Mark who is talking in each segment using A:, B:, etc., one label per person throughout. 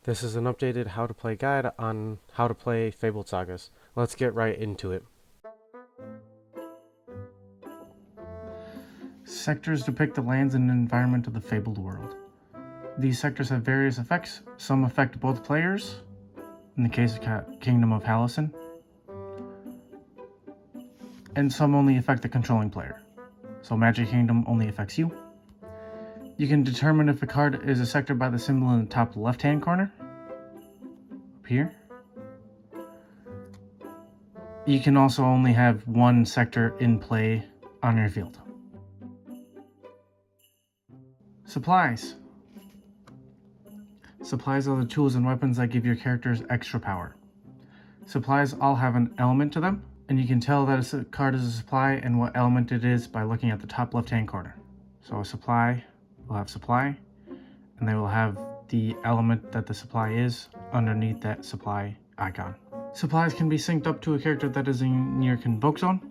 A: This is an updated how to play guide on how to play Fabled Sagas. Let's get right into it. Sectors depict the lands and environment of the Fabled world. These sectors have various effects. Some affect both players, in the case of Kingdom of Hallison, and some only affect the controlling player. So Magic Kingdom only affects you. You can determine if a card is a sector by the symbol in the top left-hand corner, up here. You can also only have one sector in play on your field. Supplies. Supplies are the tools and weapons that give your characters extra power. Supplies all have an element to them, and you can tell that a card is a supply and what element it is by looking at the top left-hand corner. So a supply will have supply, and they will have the element that the supply is underneath that supply icon. Supplies can be synced up to a character that is in your convoke zone.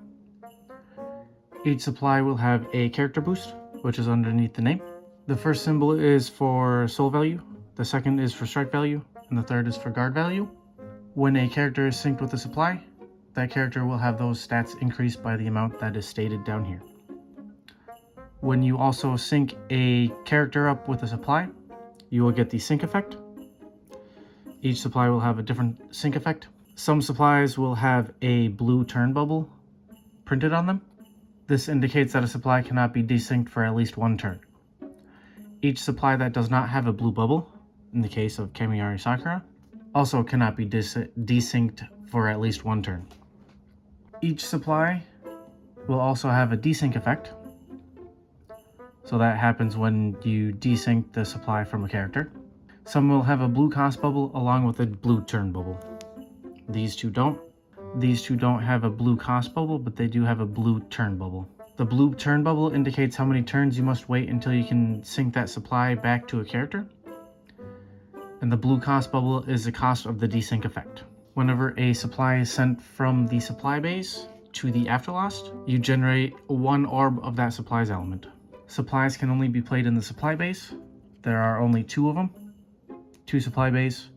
A: Each supply will have a character boost, which is underneath the name. The first symbol is for soul value, the second is for strike value, and the third is for guard value. When a character is synced with a supply, that character will have those stats increased by the amount that is stated down here. When you also sync a character up with a supply, you will get the sync effect. Each supply will have a different sync effect. Some supplies will have a blue turn bubble printed on them. This indicates that a supply cannot be desynced for at least one turn. Each supply that does not have a blue bubble, in the case of Kamiyari Sakura, also cannot be desynced for at least one turn. Each supply will also have a desync effect. So that happens when you desync the supply from a character. Some will have a blue cost bubble along with a blue turn bubble. These two don't. These two don't have a blue cost bubble, but they do have a blue turn bubble. The blue turn bubble indicates how many turns you must wait until you can sync that supply back to a character. And the blue cost bubble is the cost of the desync effect. Whenever a supply is sent from the supply base to the Afterlost, you generate one orb of that supply's element. Supplies can only be played in the supply base. There are only two of them, two supply base.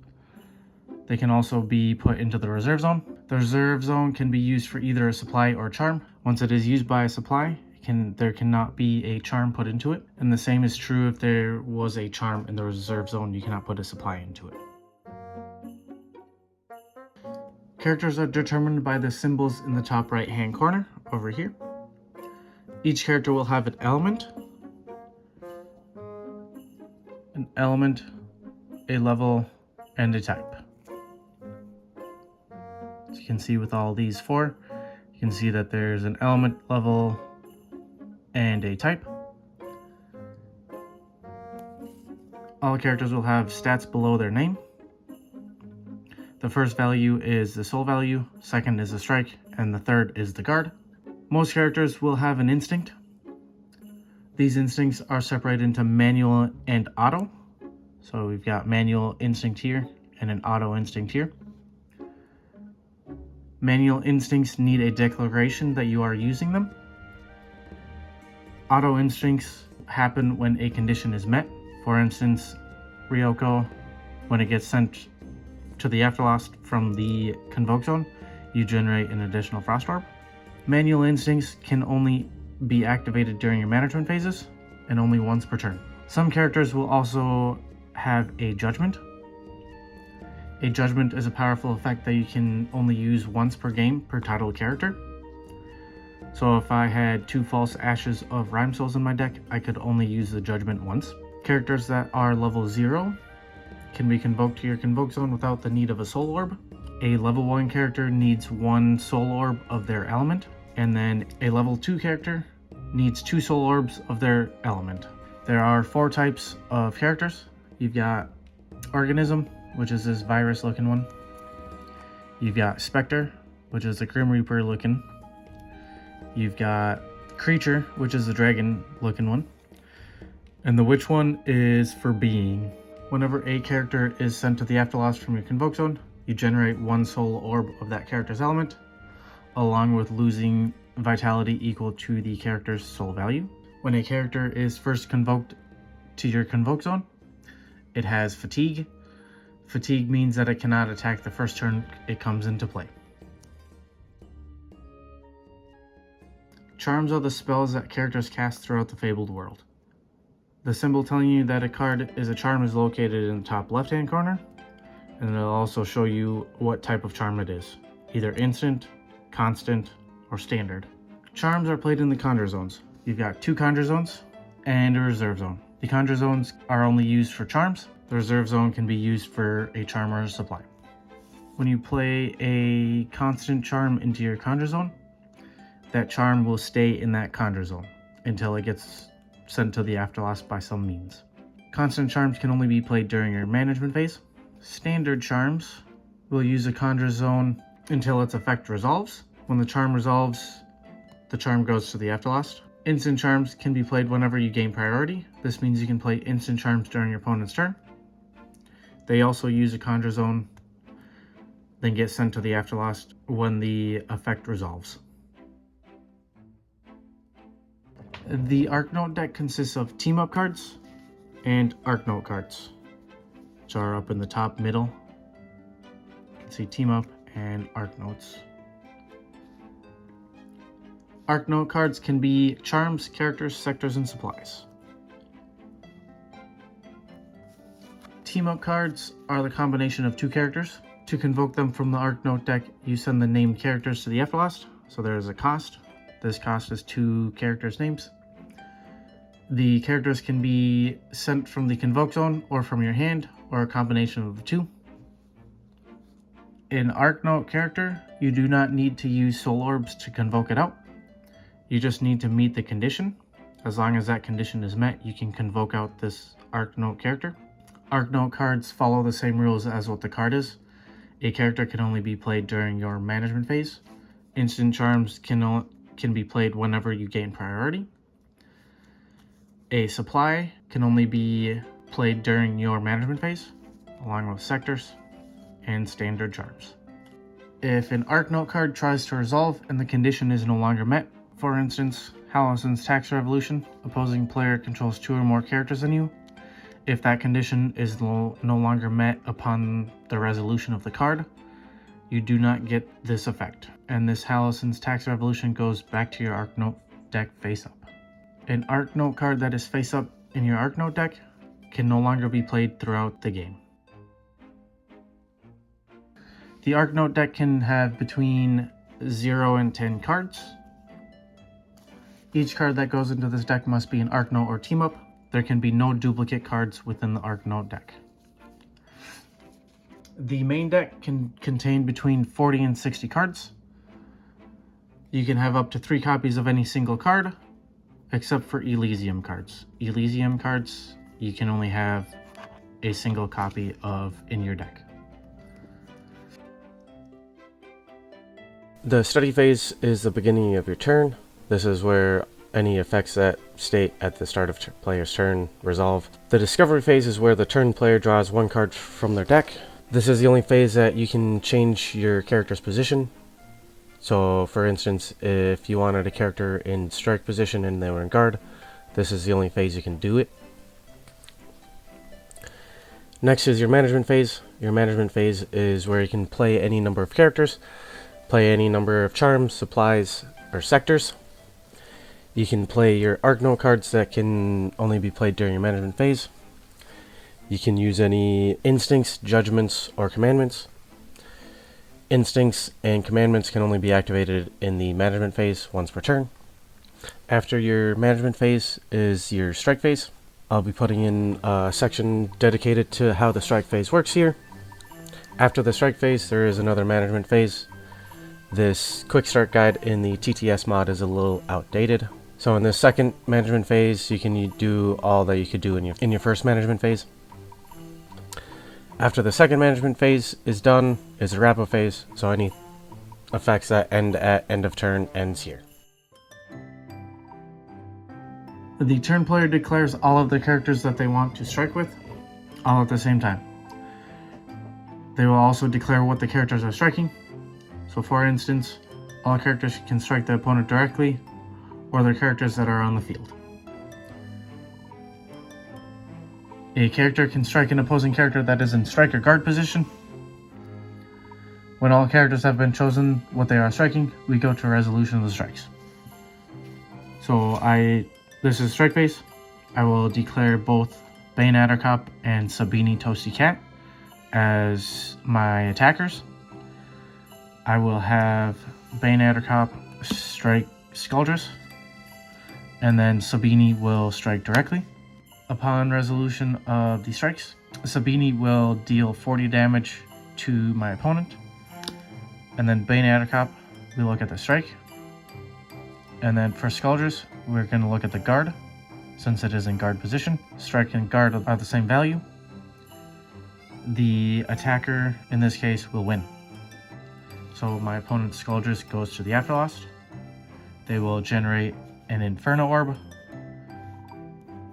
A: They can also be put into the reserve zone. The reserve zone can be used for either a supply or a charm. Once it is used by a supply, there cannot be a charm put into it. And the same is true if there was a charm in the reserve zone, you cannot put a supply into it. Characters are determined by the symbols in the top right hand corner over here. Each character will have an element, a level, and a type. As you can see with all these four, you can see that there's an element, level, and a type. All characters will have stats below their name. The first value is the soul value, second is the strike, and the third is the guard. Most characters will have an instinct. These instincts are separated into manual and auto. So we've got manual instinct here and an auto instinct here. Manual instincts need a declaration that you are using them. Auto instincts happen when a condition is met. For instance, Ryoko, when it gets sent to the Afterlost from the Convoke Zone, you generate an additional Frost Orb. Manual instincts can only be activated during your management phases and only once per turn. Some characters will also have a judgment. A judgment is a powerful effect that you can only use once per game per titled character. So if I had 2 false ashes of Rhyme Souls in my deck, I could only use the judgment once. Characters that are level 0 can be convoked to your convoke zone without the need of a soul orb. A level 1 character needs 1 soul orb of their element, and then a level 2 character needs 2 soul orbs of their element. There are 4 types of characters. You've got Organism, which is this virus looking one. You've got Spectre, which is the Grim Reaper looking. You've got Creature, which is the dragon looking one. And the Witch one is for Being. Whenever a character is sent to the Afterlost from your convoke zone, you generate 1 soul orb of that character's element, along with losing vitality equal to the character's soul value. When a character is first convoked to your convoke zone, it has Fatigue. Fatigue means that it cannot attack the first turn it comes into play. Charms are the spells that characters cast throughout the Fabled world. The symbol telling you that a card is a charm is located in the top left-hand corner, and it'll also show you what type of charm it is, either instant, constant, or standard. Charms are played in the conjure zones. You've got 2 conjure zones and a reserve zone. The conjure zones are only used for charms. The reserve zone can be used for a charm or a supply. When you play a constant charm into your conjure zone, that charm will stay in that conjure zone until it gets sent to the afterlost by some means. Constant charms can only be played during your management phase. Standard charms will use a conjure zone until its effect resolves. When the charm resolves, the charm goes to the afterlost. Instant charms can be played whenever you gain priority. This means you can play instant charms during your opponent's turn. They also use a conjure zone, then get sent to the afterlost when the effect resolves. The Archnote deck consists of team-up cards and Archnote cards, which are up in the top middle. You can see team-up and Archnotes. Archnote cards can be charms, characters, sectors, and supplies. Team-up cards are the combination of 2 characters. To convoke them from the Archnote deck, you send the named characters to the afterlost, so there is a cost. This cost is 2 characters' names. The characters can be sent from the convoke zone or from your hand, or a combination of the 2. In Archnote character, you do not need to use soul orbs to convoke it out. You just need to meet the condition. As long as that condition is met, you can convoke out this Archnote character. Archnote cards follow the same rules as what the card is. A character can only be played during your management phase. Instant charms can be played whenever you gain priority. A supply can only be played during your management phase, along with sectors and standard charms. If an Archnote card tries to resolve and the condition is no longer met, for instance, Hallison's Tax Revolution, opposing player controls 2 or more characters than you. If that condition is no longer met upon the resolution of the card, you do not get this effect, and this Hallison's Tax Revolution goes back to your Archnote deck face up. An Archnote card that is face up in your Archnote deck can no longer be played throughout the game. The Archnote deck can have between 0 and 10 cards. Each card that goes into this deck must be an Archnote or team up. There can be no duplicate cards within the Archnote deck. The main deck can contain between 40 and 60 cards. You can have up to 3 copies of any single card, except for Elysium cards. Elysium cards, you can only have a single copy of in your deck.
B: The study phase is the beginning of your turn. This is where any effects that state at the start of player's turn resolve. The discovery phase is where the turn player draws 1 card from their deck. This is the only phase that you can change your character's position. So for instance, if you wanted a character in strike position and they were in guard, this is the only phase you can do it. Next is your management phase. Your management phase is where you can play any number of characters, play any number of charms, supplies, or sectors. You can play your Archnote cards that can only be played during your management phase. You can use any instincts, judgments, or commandments. Instincts and commandments can only be activated in the management phase once per turn. After your management phase is your strike phase. I'll be putting in a section dedicated to how the strike phase works here. After the strike phase, there is another management phase. This quick start guide in the TTS mod is a little outdated. So in this second management phase, you can do all that you could do in your first management phase. After the second management phase is done, is the wrap-up phase, so any effects that end at end of turn ends here.
A: The turn player declares all of the characters that they want to strike with, all at the same time. They will also declare what the characters are striking. So for instance, all characters can strike the opponent directly, or their characters that are on the field. A character can strike an opposing character that is in strike or guard position. When all characters have been chosen what they are striking, we go to resolution of the strikes. So this is strike phase. I will declare both Bane Addercop and Sabini Toasty Cat as my attackers. I will have Bane Addercop strike Skuldress, and then Sabini will strike directly. Upon resolution of the strikes, Sabini will deal 40 damage to my opponent, and then Bane Addercop, we look at the strike. And then for Skuldress, we're going to look at the guard, since it is in guard position. Strike and guard are the same value. The attacker, in this case, will win. So my opponent's Skuldress goes to the Afterlost. They will generate an Inferno Orb.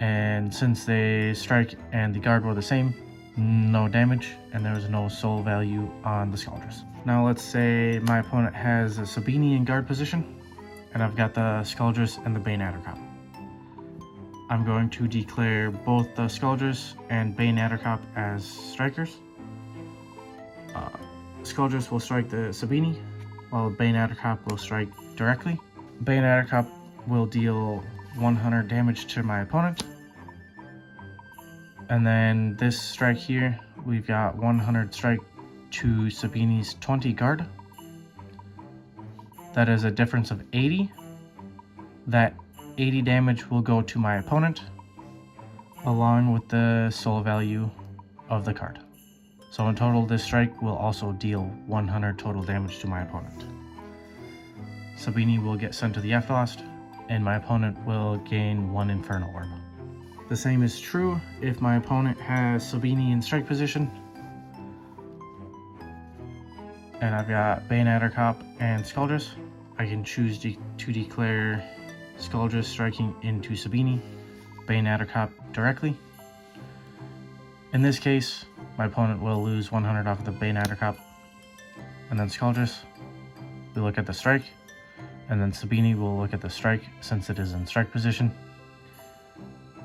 A: And since they strike and the guard were the same, no damage, and there was no soul value on the Skuldress. Now let's say my opponent has a Sabini in guard position, and I've got the Skuldress and the Bane Addercop. I'm going to declare both the Skuldress and Bane Addercop as strikers. Skuldress will strike the Sabini, while Bane Addercop will strike directly. Bane Addercop will deal 100 damage to my opponent. And then this strike here, we've got 100 strike to Sabini's 20 guard. That is a difference of 80. That 80 damage will go to my opponent, along with the soul value of the card. So in total, this strike will also deal 100 total damage to my opponent. Sabini will get sent to the Afterlost, and my opponent will gain 1 Inferno Orb. The same is true if my opponent has Sabini in strike position, and I've got Bane Addercop and Skuldress. I can choose to declare Skuldress striking into Sabini, Bane Addercop directly. In this case, my opponent will lose 100 off of the Bane Addercop, and then Skuldress, we look at the strike, and then Sabini will look at the strike since it is in strike position.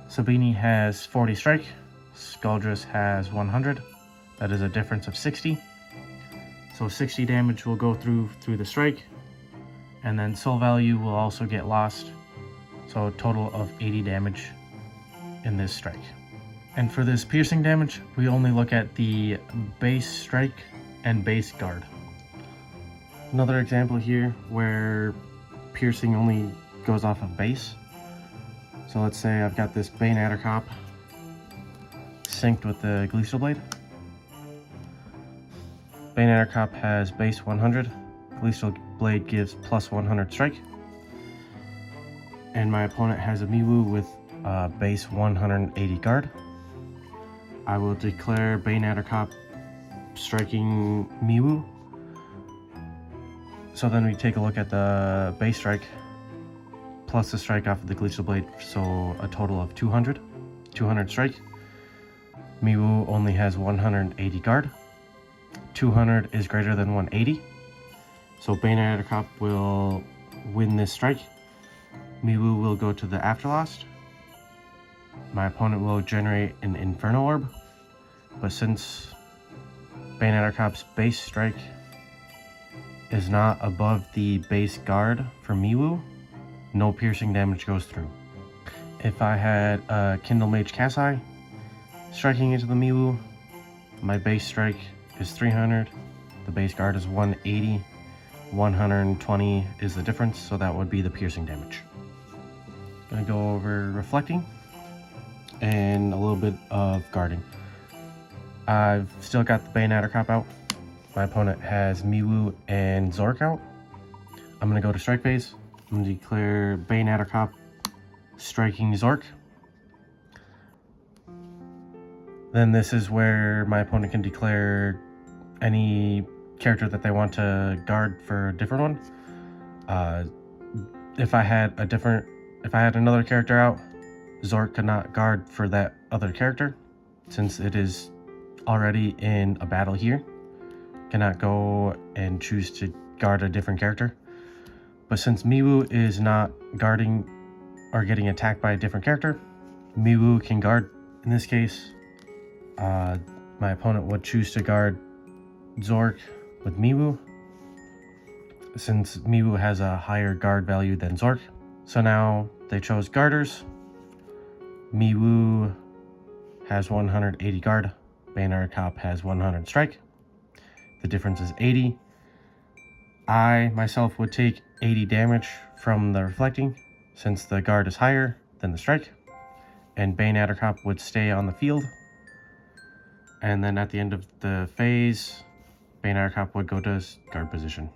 A: Sabini has 40 strike, Skuldress has 100. That is a difference of 60. So 60 damage will go through the strike, and then soul value will also get lost. So a total of 80 damage in this strike. And for this piercing damage, we only look at the base strike and base guard. Another example here where piercing only goes off of base. So let's say I've got this Bane Addercop synced with the Gleestal Blade. Bane Addercop has base 100. Gleestal Blade gives plus 100 strike. And my opponent has a Miwu with base 180 guard. I will declare Bane Addercop striking Miwu. So then we take a look at the base strike plus the strike off of the Gleestal Blade, so a total of 200 strike. Miwu only has 180 guard. 200 is greater than 180. So Bane Addercop will win this strike. Miwu will go to the Afterlost. My opponent will generate an Inferno Orb. But since Bane Addercop's base strike is not above the base guard for Miwu, no piercing damage goes through. If I had a Kindle Mage Kasai striking into the Miwu, my base strike is 300, the base guard is 180, 120 is the difference, so that would be the piercing damage. Gonna go over reflecting and a little bit of guarding. I've still got the Bane Addercop out. My opponent has Miwu and Zork out. I'm gonna go to strike phase. I'm gonna declare Bane Addercop striking Zork. Then this is where my opponent can declare any character that they want to guard for a different one. If I had another character out, Zork could not guard for that other character since it is already in a battle here. Cannot go and choose to guard a different character. But since Miwu is not guarding or getting attacked by a different character, Miwu can guard. In this case, My opponent would choose to guard Zork with Miwu, since Miwu has a higher guard value than Zork. So now they chose guarders. Miwu has 180 guard, Banar Cop has 100 strike. The difference is 80. I myself would take 80 damage from the reflecting, since the guard is higher than the strike, and Bane Addercop would stay on the field. And then at the end of the phase, Bane Addercop would go to his guard position.